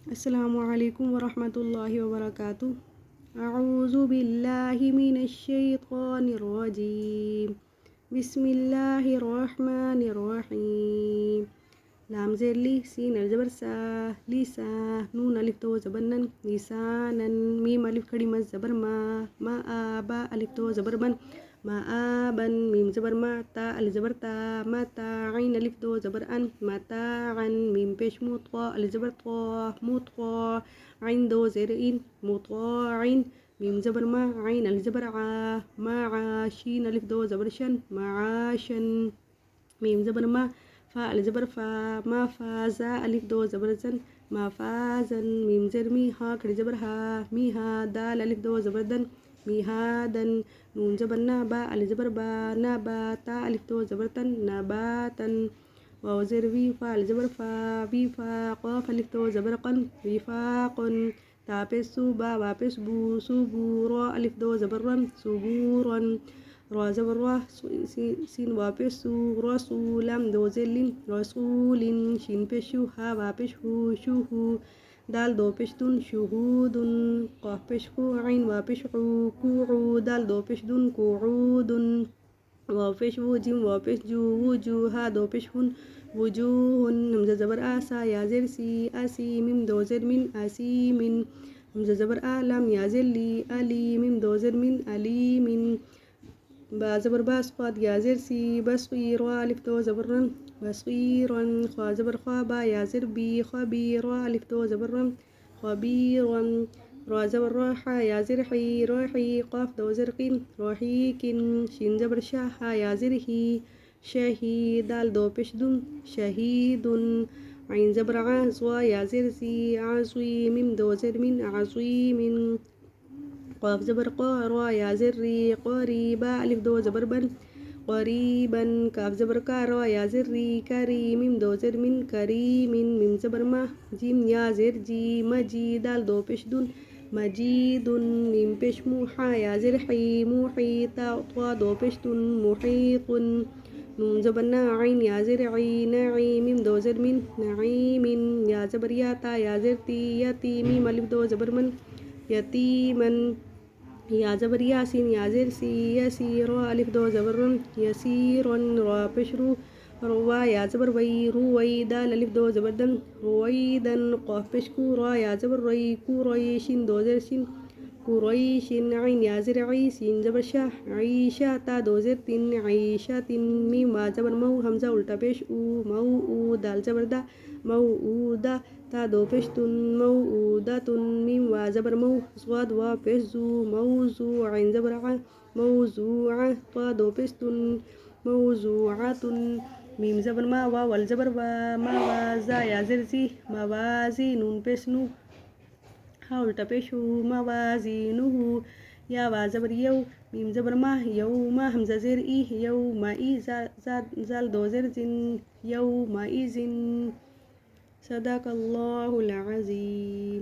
अस्सलामुअलैकुम वरहमतुल्लाहि वबरकातुहू। अऊज़ु बिल्लाहि मिनश शैतानिर्रजीम। बिस्मिल्लाहिर्रहमानिर्रहीम। लाम ज़ेर ली, सीन अल ज़बर सा, लिसा, नून अलिफ दो ज़बर नन, लिसानन, मीम अलिफ खड़ी मज़ ज़बर मा आ, बा अलिफ दो ज़बर बन, मा आ बन, मीम ज़बर मा, ता अलिफ ज़बर ता, मा ता, आइन अलिफ दो ज़बर अन, मा ता अन, मीम पेश मु, ता अलिफ ज़बर ता, मु ता, आइन दो ज़ेर इन, मु ता आइन, मीम ज़बर मा, आइन अलिफ ज़बर आ, मा आ, शीन अलिफ दो ज़बर शन, मा आ शन, मीम ज़बर मा, फ़ा अलिफ ज़बर फ़ा, मा फ़ा, ज़ा अलिफ दो ज़बर ज़न, मा फ़ा ज़न, मीम ज़ेर मी, हा खड़ी ज़बर हा, मी हा, दाल अलिफ दो ज़बर दन, मी हा दन, नून ज़बर ना, बा अलिफ ज़बर बा, ना बा, ता अलिफ दो ज़बर तन, ना बा तन, वाव ज़ेर वी, फ़ा अलिफ ज़बर फ़ा, वी फ़ा, क़ाफ़ अलिफ दो ज़बर क़न, वी फ़ा क़न, ता पेश सू, बा पेश बू, सूबू, रा अलिफ दो ज़बर रन, सूबूरन, रा ज़बर रा, सीन वा पेश सू, रसू, लाम दो ज़ेर लिन, रसूलिन, शीन पेश शू, हा पेश हू, शूहू, दाल दो पेश दुन, शुहूदुन, क़ाफ पेश कू, आइन वा पेश हू, कूऊ, दाल दो पेश दुन, कूऊदुन, वाव पेश वू, जिम वाव पेश जू, वूजू, हा दो पेश हुन, वजूहुन, हमज़ा ज़बर आ, सा या ज़ेर सी, आसी, मिम दो ज़ेर मिन, आसीमिन, हमज़ा ज़बर आ, लाम या ज़ेर ली, अली, मिम दो ज़ेर मिन, अलीमिन, बा ज़बर बा, स्वाद या ज़ेर सी, बस्वीर, अलिफ दो ज़बर रन, बस्वीरन, ख्वा ज़बर ख्वा, बा या ज़ेर बी, ख़बीर, अलिफ दो ज़बर रन, ख़बीरन, रा ज़बर रा, हा या ज़ेर ही, रही, क़ाफ दो ज़ेर क़िन, रहीकिन, शीन ज़बर शा, हा या ज़ेर ही, शही, दाल दो पेश दुन, शहीदुन, आइन ज़बर आ, ज़वा या ज़ेर ज़ी, आज़वी, मिम दो ज़ेर मिन, आज़वीमिन, क़ाफ ज़बर क़ा, रा या ज़ेर री, क़रीबा, अलिफ दो ज़बर बन, क़रीबन, काफ ज़बर का, रा या ज़ेर री, करी, मिम दो ज़ेर मिन, करीमिन, मिम ज़बर मा, जिम या ज़ेर जी, मजी, दाल दो पेश दुन, मजीदुन, मीम पेश मू, हा या ज़ेर ही, मुही, ता दो पेश दुन, मुहीकुन, नून ज़बर ना, आइन या ज़ेर आई, नई, मिम दो ज़ेर मिन, नईमिन, या ज़बर या, ता या ज़ेर ती, यती, मीम अलिफ दो ज़बर मन, यतीमन, या ज़बर यासीन, या ज़ेर सी, यसीर, अलिफ दो ज़बर रन, यसीरन, रा पेश रू, रवा या ज़बर वई, रुवई, दाल अलिफ दो ज़बर दन, रुवईदन, क़ाफ पेश कू, रा या ज़बर रई, कुरई, शिन दो ज़ेर शिन, कुरैशिन, आइन या ज़ेर आई, सीन ज़बर शा, आईशा, ता दो ज़ेर तिन, आईशातिन, मीम वा ज़बर मऊ, हमज़ा उल्टा पेश ऊ, मऊ, दाल ज़बर दा, मऊदा, ता दो पेश तुन, मऊदातुन, मीम वा ज़बर मऊ, स्वाद वा पेश जू, मऊजू, आइन ज़बर आ, मऊजूआ, ता दो पेश तुन, मऊजूआतुन, मीम ज़बर मा, वाव अल ज़बर वा, मा वा, ज़ा या ज़ेर ज़ी, मवाज़ी, नून पेश नू, हा उल्टा पेश हू, मवाज़ीनुहू, या वा ज़बर यऊ, मीम ज़बर मा, यऊमा, हमज़ा ज़ेर ई, यऊमा ई, ज़ाल दो ज़ेर जिन, यऊमा इज़िन, सदक़ल्लाहुल अज़ीम।